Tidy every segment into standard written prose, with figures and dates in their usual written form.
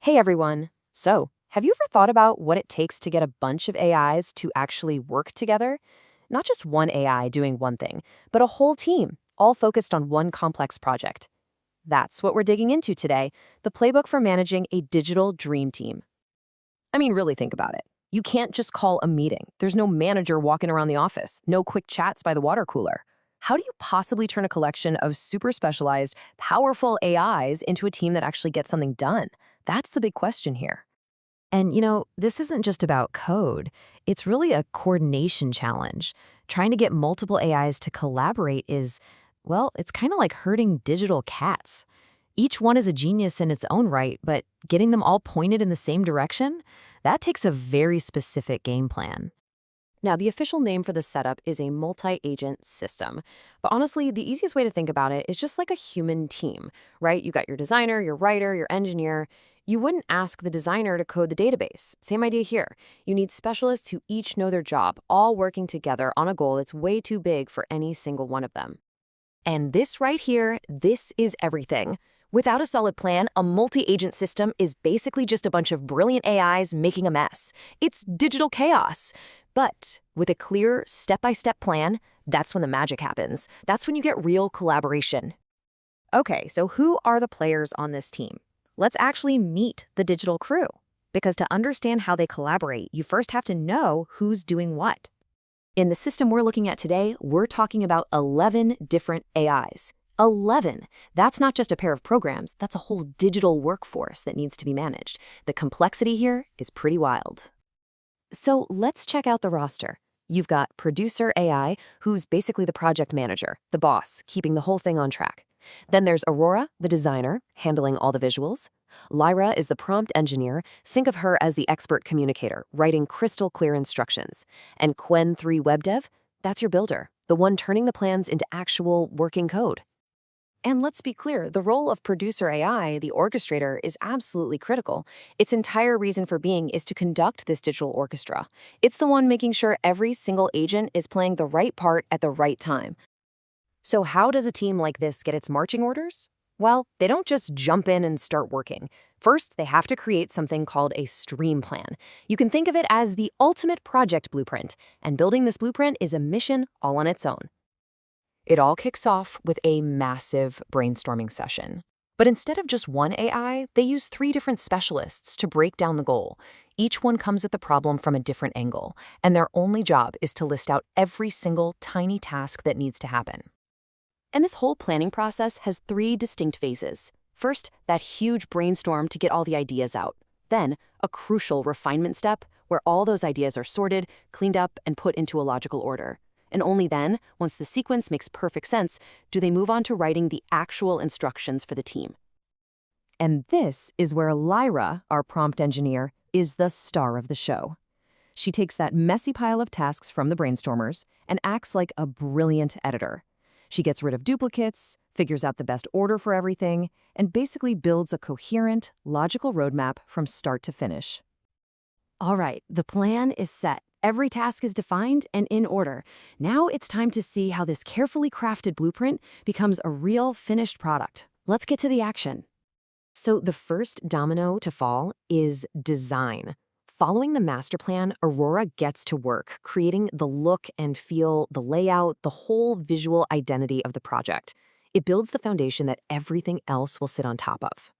Hey everyone! So, have you ever thought about what it takes to get a bunch of AIs to actually work together? Not just one AI doing one thing, but a whole team, all focused on one complex project. That's what we're digging into today, the playbook for managing a digital dream team. I mean, really think about it. You can't just call a meeting. There's no manager walking around the office, no quick chats by the water cooler. How do you possibly turn a collection of super specialized, powerful AIs into a team that actually gets something done? That's the big question here. And this isn't just about code. It's really a coordination challenge. Trying to get multiple AIs to collaborate is, well, it's kind of like herding digital cats. Each one is a genius in its own right, but getting them all pointed in the same direction, that takes a very specific game plan. Now, the official name for the setup is a multi-agent system. But honestly, the easiest way to think about it is just like a human team, right? You got your designer, your writer, your engineer. You wouldn't ask the designer to code the database. Same idea here. You need specialists who each know their job, all working together on a goal that's way too big for any single one of them. And this right here, this is everything. Without a solid plan, a multi-agent system is basically just a bunch of brilliant AIs making a mess. It's digital chaos. But with a clear, step-by-step plan, that's when the magic happens. That's when you get real collaboration. Okay, so who are the players on this team? Let's actually meet the digital crew. Because to understand how they collaborate, you first have to know who's doing what. In the system we're looking at today, we're talking about 11 different AIs. 11. That's not just a pair of programs, that's a whole digital workforce that needs to be managed. The complexity here is pretty wild. So let's check out the roster. You've got producer AI, who's basically the project manager, the boss, keeping the whole thing on track. Then there's Aurora, the designer, handling all the visuals. Lyra is the prompt engineer. Think of her as the expert communicator, writing crystal clear instructions. And Quen3 Web Dev, that's your builder, the one turning the plans into actual working code. And let's be clear, the role of producer AI, the orchestrator, is absolutely critical. Its entire reason for being is to conduct this digital orchestra. It's the one making sure every single agent is playing the right part at the right time. So how does a team like this get its marching orders? Well, they don't just jump in and start working. First, they have to create something called a stream plan. You can think of it as the ultimate project blueprint, and building this blueprint is a mission all on its own. It all kicks off with a massive brainstorming session. But instead of just one AI, they use 3 different specialists to break down the goal. Each one comes at the problem from a different angle, and their only job is to list out every single tiny task that needs to happen. And this whole planning process has 3 distinct phases. First, that huge brainstorm to get all the ideas out. Then, a crucial refinement step where all those ideas are sorted, cleaned up, and put into a logical order. And only then, once the sequence makes perfect sense, do they move on to writing the actual instructions for the team. And this is where Lyra, our prompt engineer, is the star of the show. She takes that messy pile of tasks from the brainstormers and acts like a brilliant editor. She gets rid of duplicates, figures out the best order for everything, and basically builds a coherent, logical roadmap from start to finish. All right, the plan is set. Every task is defined and in order. Now it's time to see how this carefully crafted blueprint becomes a real finished product. Let's get to the action. So the first domino to fall is design. Following the master plan, Aurora gets to work, creating the look and feel, the layout, the whole visual identity of the project. It builds the foundation that everything else will sit on top of.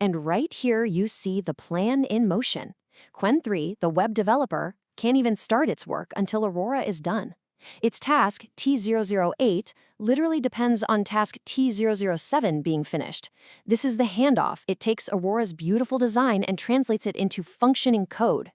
And right here you see the plan in motion. Quen3, the web developer, can't even start its work until Aurora is done. Its task, T008, literally depends on task T007 being finished. This is the handoff. It takes Aurora's beautiful design and translates it into functioning code.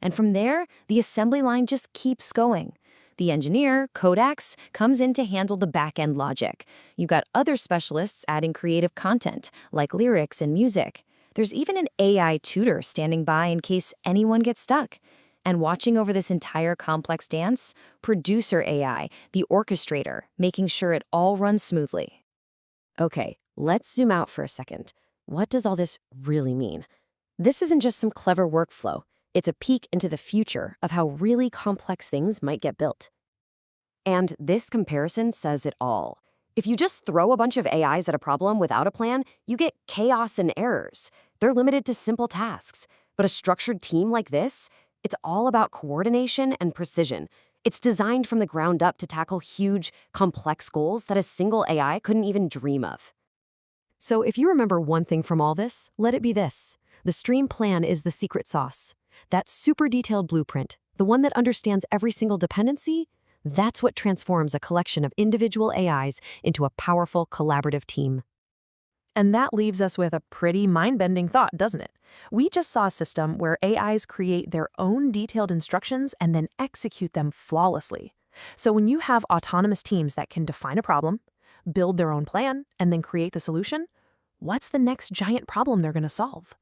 And from there, the assembly line just keeps going. The engineer, Kodax, comes in to handle the backend logic. You've got other specialists adding creative content, like lyrics and music. There's even an AI tutor standing by in case anyone gets stuck. And watching over this entire complex dance, producer AI, the orchestrator, making sure it all runs smoothly. Okay, let's zoom out for a second. What does all this really mean? This isn't just some clever workflow. It's a peek into the future of how really complex things might get built. And this comparison says it all. If you just throw a bunch of AIs at a problem without a plan, you get chaos and errors. They're limited to simple tasks. But a structured team like this, it's all about coordination and precision. It's designed from the ground up to tackle huge, complex goals that a single AI couldn't even dream of. So if you remember one thing from all this, let it be this. The stream plan is the secret sauce. That super detailed blueprint, the one that understands every single dependency, that's what transforms a collection of individual AIs into a powerful collaborative team. And that leaves us with a pretty mind-bending thought, doesn't it? We just saw a system where AIs create their own detailed instructions and then execute them flawlessly. So when you have autonomous teams that can define a problem, build their own plan, and then create the solution, what's the next giant problem they're going to solve?